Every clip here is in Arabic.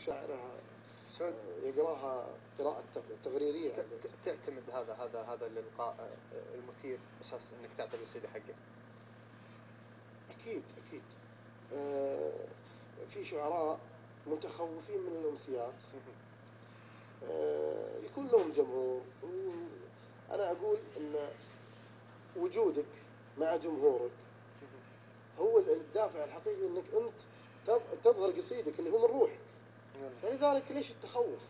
شاعرها سعود يقراها قراءة تغريرية. تعتمد هذا اللقاء المثير أساس أنك تعطي القصيدة حقه؟ أكيد أكيد. في شعراء متخوفين من الأمسيات، يكون لهم جمهور. أنا أقول أن وجودك مع جمهورك هو الدافع الحقيقي أنك أنت تظهر قصيدك اللي هو من روحك. فلذلك ليش التخوف؟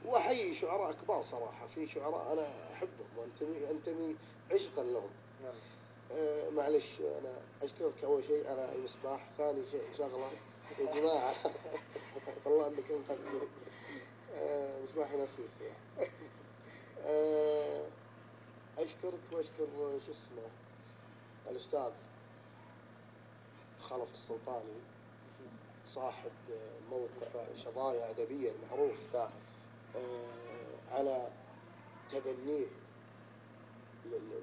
وأحيي شعراء كبار صراحة، في شعراء أنا أحبهم وأنتمي عشقا لهم. معلش أنا أشكرك أول شيء على المصباح، ثاني شيء شغلة يا جماعة والله أنكم مخذتني. مصباح ينسيس يعني. أشكرك وأشكر شو اسمه الأستاذ خلف السلطاني، صاحب موقع شظايا أدبية المعروف، على تبنيه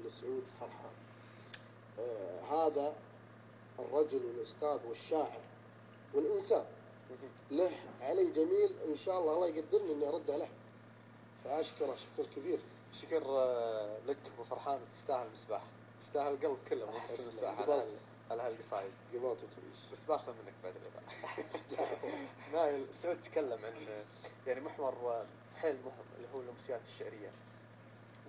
لسعود فرحان. هذا الرجل والأستاذ والشاعر والإنسان له علي جميل، إن شاء الله يقدرني إني أرد له، فأشكره شكر كبير. شكر لك أبو فرحان، تستاهل مصباح، تستاهل القلب كله، مو بس المصباح على هالقصايد. قبلت تعيش بس باخذ منك بعد اللقاء. نايل، سعود تكلم عن يعني محور حيل مهم اللي هو الأمسيات الشعرية.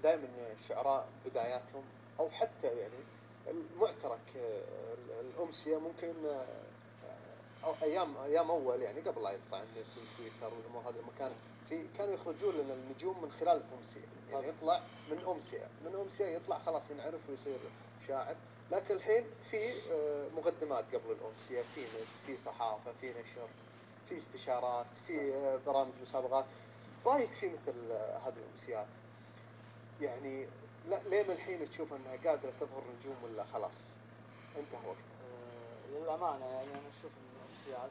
دائما الشعراء بداياتهم أو حتى يعني المعترك الأمسية ممكن أو أيام أول يعني قبل لا يطلع النت والتويتر والأمور هذه المكان كانوا يخرجون لنا النجوم من خلال الأمسية، يعني يطلع من أمسية يطلع خلاص ينعرف ويصير شاعر. لكن الحين في مقدمات قبل الأمسية، في نت، في صحافة، في نشر، في استشارات، في برامج مسابقات. رأيك في مثل هذه الأمسيات؟ يعني لا ليه من الحين تشوف أنها قادرة تظهر نجوم ولا خلاص انتهى وقتها؟ للأمانة يعني أنا أشوف أن الأمسيات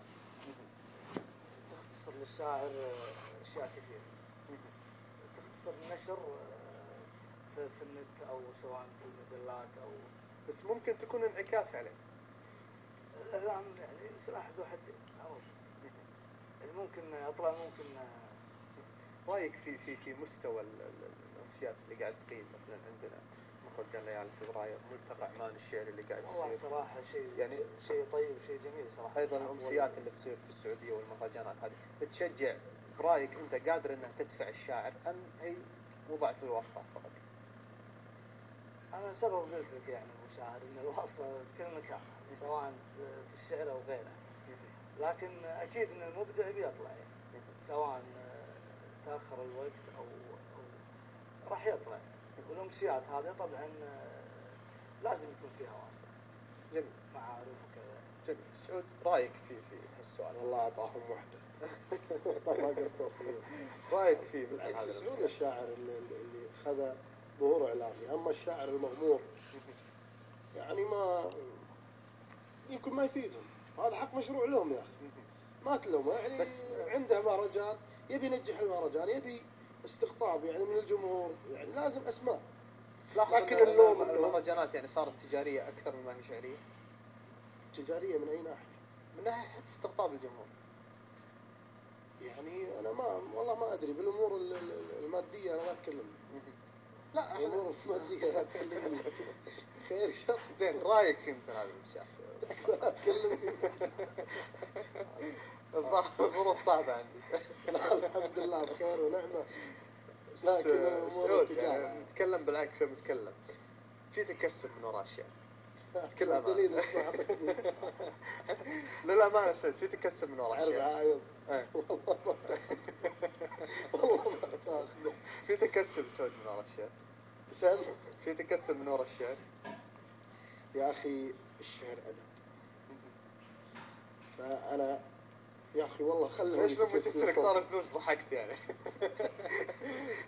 تختصر للشاعر أشياء كثيرة. تختصر النشر في النت أو سواء في المجلات أو بس ممكن تكون انعكاس عليه. الإعلام يعني سلاح ذو حدين معروف. يعني ممكن أطلع ممكن. رأيك في مستوى الأمسيات اللي قاعد تقيم مثلا عندنا مهرجان ليالي فبراير، ملتقى عمان الشعري اللي قاعد يصير؟ والله صراحة يعني شيء طيب وشيء جميل صراحة. أيضا الأمسيات اللي تصير في السعودية والمهرجانات هذه تشجع. برأيك أنت قادر أنها تدفع الشاعر أم هي وضعت في الواسطات فقط؟ أنا سبب قلت لك يعني مشاعر أن الواسطة بكل مكان سواء في الشعر أو غيره، لكن أكيد أن المبدع بيطلع يعني سواء تأخر الوقت أو راح يطلع يعني. والأمسيات هذه طبعا لازم يكون فيها واسطة. جميل. معارف وكذا. جميل. سعود، رأيك في هالسؤال؟ والله أعطاهم واحدة ما قصر فيه. رأيك في بالعكس سعود الشاعر اللي خذ ظهور إعلامي. أما الشاعر المغمور يعني ما يمكن ما يفيدهم، هذا حق مشروع لهم يا أخي، ما تلومه يعني. بس عنده مهرجان يبي ينجح المهرجان، يبي استقطاب يعني من الجمهور، يعني لازم أسماء. لكن اللوم المهرجانات يعني صارت تجارية أكثر مما هي شعرية. تجارية من أي ناحية؟ من ناحية حتى استقطاب الجمهور. يعني أنا والله ما أدري بالأمور المادية، أنا لا أتكلم. لا الأمور المادية لا تكلمني. خير شر. زين، رأيك في مثل هذه الأمسيات؟ لا أتكلم. الظروف صعبة عندي. لا الحمد لله بخير ونعمة. لكن سعود يعني نتكلم بالعكس، نتكلم في تكسب من وراء الشيء. كل أمانة. للأمانة سعود، في تكسب من وراء الشيء. عايض. والله ما تاخذ. في تكسب سعود من وراء الشيء. في تكسب من وراء الشعر يا أخي. الشعر أدب. فأنا يا أخي والله خلهم ليش لما تسرق طار الفلوس ضحكت يعني؟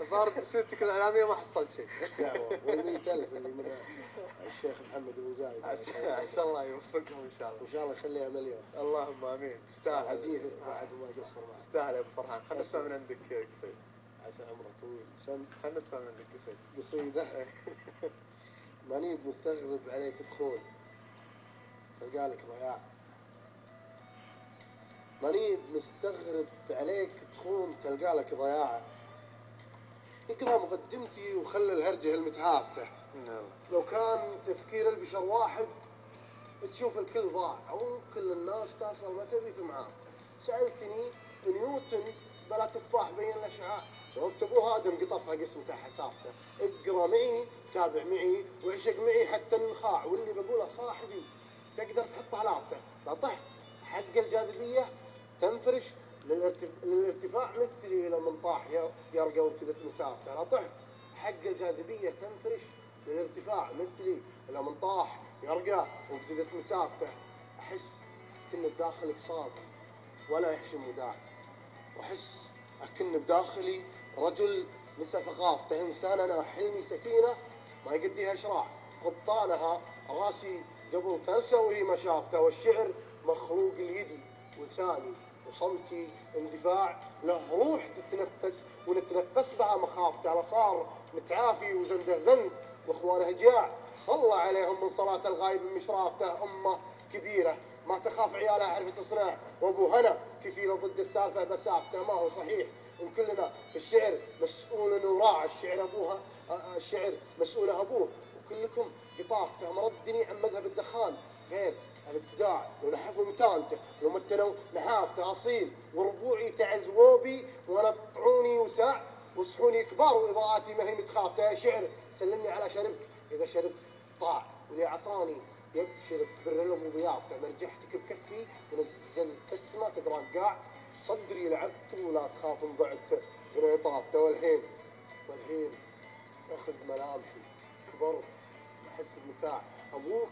الظاهر بسيرتك الإعلامية ما حصلت شيء. دعوة وال100,000 اللي من الشيخ محمد بن زايد، عسى الله يوفقهم إن شاء الله. إن شاء الله يخليها مليون. اللهم آمين. تستاهل. عجيب بعد ما قصر معك. تستاهل يا أبو فرحان. خلنا نسمع من عندك قصيدة. عسى عمره طويل. خلنا نسمع من عندك قصيدة. ماني مستغرب عليك دخول، تلقى لك ضياع. ماني مستغرب عليك تخون تلقى لك ضياع. اقرا مقدمتي وخلى الهرجه المتهافته. نعم. لو كان تفكير البشر واحد تشوف الكل ضاع، او كل الناس تصل ما تبي ثم عافته. سالتني نيوتن بلا تفاح بين الاشعاع، جاوبت ابو هادم قطفها قسمته حسافته. اقرا معي، تابع معي، وعشق معي حتى النخاع، واللي بقوله صاحبي تقدر تحطها لافته. لا طحت حق الجاذبيه تنفرش للارتفاع مثلي لما طاح يرقى وابتدت مسافته. لا طحت حق الجاذبيه تنفرش للارتفاع مثلي لما طاح يرقى وابتدت مسافته. احس كن بداخلك صادق ولا يحشم وداع، واحس اكن بداخلي رجل نسى ثقافته. انسان انا حلمي سفينه ما يقديها شراع، قبطانها راسي قبل تنسى وهي ما شافته. والشعر مخلوق اليدي ولساني وصمتي اندفاع، له روح تتنفس ونتنفس بها مخافته. انا صار متعافي وزنده زند واخوانه جياع، صلى عليهم من صلاة الغايب بمشرافته. امه كبيره ما تخاف عيالها عرفت تصنع، وابو هنا كفيله ضد السالفه بسافته. ما هو صحيح ان كلنا في الشعر مسؤول وراع، الشعر ابوها الشعر مسؤوله ابوه، وكلكم قطافته. مردني عن مذهب الدخان غير الابتداع، لو نحفوا متانته لو متنوا نحافته. اصيل وربوعي تعزووا بي وانا طعوني وساع، وصحوني كبار واضاءاتي ما هي متخافته. يا شعر سلمني على شربك اذا شربك طاع، ولي عصراني يبشر برلم وضيافته. مرجحتك بكفي ونزلت اسمه تقرا قاع، صدري لعبت ولا تخاف ان ضعت غير طافته. والحين اخذ ملامحي كبرت احس بمتاع. ابوك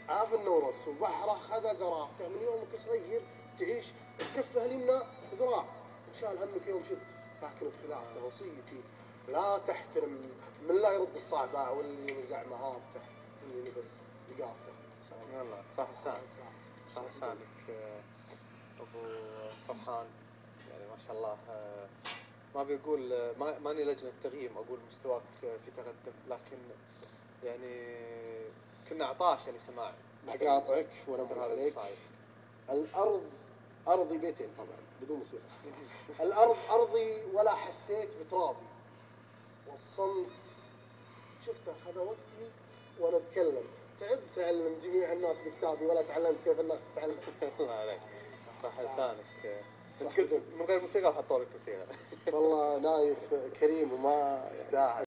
عاف النورس وبحره خذ زرافته، من يومك صغير تعيش بكفه اليمنى ذراع، وشال همك يوم شفت فاكر بخلافته. وصيتي لا تحترم من لا يرد الصعباء، واللي نزع مهابته واللي لبس لقافته. والله صح لسانك، صح لسانك ابو فرحان. يعني ما شاء الله، ما بيقول ماني لجنة تقييم اقول مستواك في تقدم، لكن يعني كنا عطاشة لسماع بقاطعك وانا مثل امر هذا عليك. القصايد. الارض ارضي بيتين طبعا بدون موسيقى. الارض ارضي ولا حسيت بترابي، والصمت شفته هذا وقتي وانا اتكلم. تعبت اعلم جميع الناس بكتابي ولا تعلمت كيف الناس تتعلم. الله عليك، صح لسانك. صح قلت من غير موسيقى وحطوا لك موسيقى. والله نايف كريم وما تستاهل.